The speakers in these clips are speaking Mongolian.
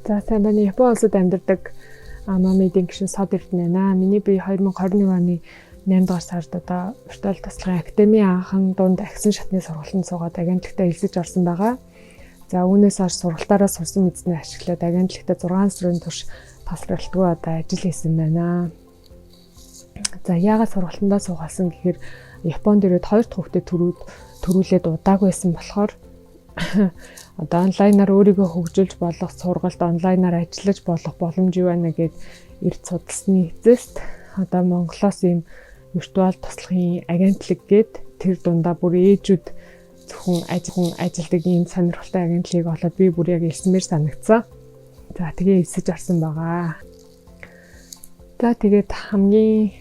За сайн байна. Япон улсад амьдардаг Мамидын гишүүн Сод Эрдэнэ байна. Миний би 2021 оны 8 дугаар сард одоо виртуал тасалгын академийн анхан дунд агсан шатны сургалтанд суугаад агентлагтаа элсэж орсон байгаа. За үүнээс хойш сургалтаараа сурсан мэдсээ ашиглаад агентлагтаа 6 сарын турш тасралтгүй одоо ажил хийсэн байна. За яагаад сургалтандаа суугаасан гэхээр Японд ирээд 2 дахь хүүхдэд төрүүлээд удаагүй байсан болохоор одоо онлайнаар өөрийгөө хөгжүүлж болох, сургалт онлайнаар ажиллаж болох боломж юу байна гэд эрт судалсны эцэст одоо Монголоос ийм виртуал туслахын агентлаг гээд тэр дундаа бүр ээжүүд зөвхөн ажилдаг ийм сонирхолтой агентлагийг олоод би бүр яг элсмээр санагцсан. За тэгээ элсэж орсон байгаа. За тэгээд хамгийн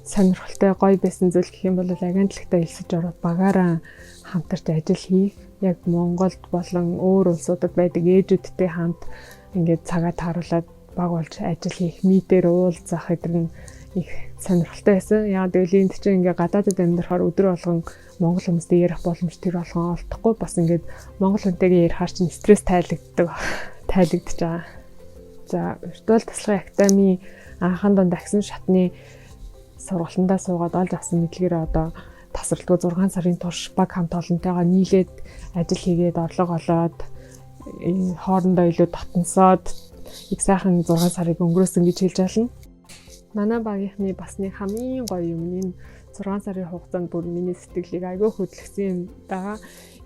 сонирхолтой гоё байсан зүйл гэх юм бол агентлагтаа элсэж ороод багаараа хамтарч ажил хийх. Яг Монголд болон өөр улсуудад байдаг ээжүүдтэй хамт ингээд цагаа тааруулаад баг болж ажил хийх, митээр уулзах гэдэг нь их сонирхолтой байсан. Яг тэгэл энд чинь ингээд гадаадд амьдрахаар өдөр болгон монгол хүмүүстэй ярих боломж тэр болгон олдохгүй. Бас ингээд монгол хүнтэйгээ ярихаар чинь стресс тайлагдж байгаа. За виртуал тасалгын академийн анхан дунд агсан шатны сургалтандаа суугаад олж авсан мэдлэгээр одоо тасралтгүй 6 сарын турш баг хамт олонтойгоо нийлээд ажил хийгээд орлого олоод хоорондоо илүү татансаад их сайхан 6 сарыг өнгөрөөсөн гэж хэлж байна. Манай багийнхны бас нэг хамгийн гоё юм энэ 6 сарын хугацаанд бүр миний сэтгэлийг айгүй хөдлөсөн юм байгаа.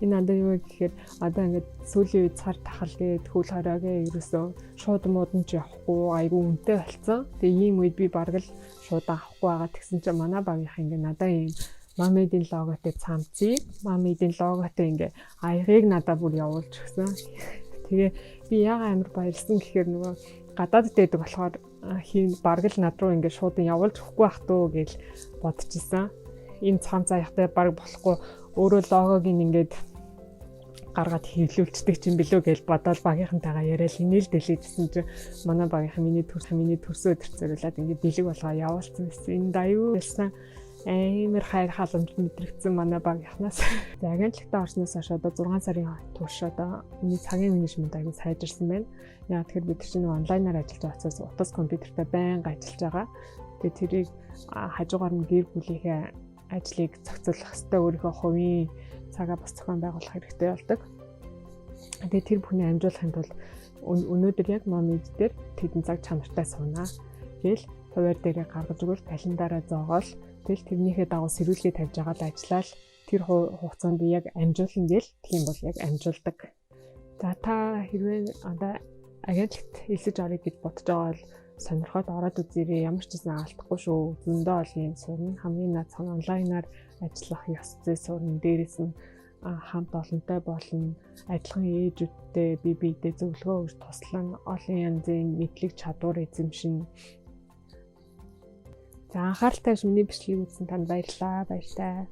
Энэ андаа юу гэхээр одоо ингээд сүүлийн үед цар тахал гээд хөл хоройгээ ерөөсөө шууд муудан ч явахгүй айгүй үнэтэй болцсон. Тэгээ ийм үед би бараг л шууд авахгүй байгаа тэгсэн чинь манай багийнх ингээд надаа ийм Мамидын логотой цамцыг, Мамидын логотой ингээ аягийг надад бүр явуулж өгсөн. Тэгээ би яга амар баярлсан гэхээр нөгөө гадаадд байдаг болохоор бараг л над руу ингээ шууд явуулж өгөхгүй бах туу гэж бодчихсон. Энэ цамц аяхтай бараг болохгүй өөрөө логог ингээд гаргаад хэвлүүлцдэг юм билүү гэж бодоод багийнхантайгаа яриад инээл дэлгэжсэн чинь манай багийнхан миний төрсөө өдөрцөөрөлээд ингээ бэлэг болгоо явуулсан байсан. Энэ даяу байсан. Амар хайр халамж мэдрэгдсэн манай багийнхнаас. За агентлагтаа орсноос хойш одоо 6 сарын турш одоо миний цагийн менежмент аягүй сайжирсан байна. Яг тэгэхээр бид чинь онлайнаар ажиллаж байгаасаас утас компьютертэй байнга ажиллаж байгаа. Тэгээ тэрийг хажуугаар нь гэр бүлийнхээ ажлыг зохицуулах хэрэгтэй, өөрийнхөө хувийн цагаа бас зохион байгуулах хэрэгтэй болдог. Тэгээ тэр бүхний амжуулахын тулд өнөөдөр яг Мамид дээр тэдэн цаг чанартай суунаа гээл хуваар дээрээ гаргаж өгвөл календараа зоогоол тэгэл тэрнийхээ дагуу сэрүүлгээ тавьж байгаа л ажиллаад тэр хугацаанд яг амжуулна гээл тийм бол яг амжуулдаг. За та хэрвээ одоо агентлагт элсэж орё гэж бодож байгаа бол сонирхоод ороод үзээрэй. Ямар ч гэсэн алдахгүй шүү. Зөндөө олон юм сурна. Хамгийн наад цан онлайнаар ажиллах ёс зүй сурна. Дээрээс нь хамт олонтой болно. Адилхан ээжүүдтэй бие биедээ зөвлөгөө өгч туслан олон янзын мэдлэг чадвар эзэмшин. За анхааралтай миний бичлэгийг үзсэн танд баярлалаа. Баяртай.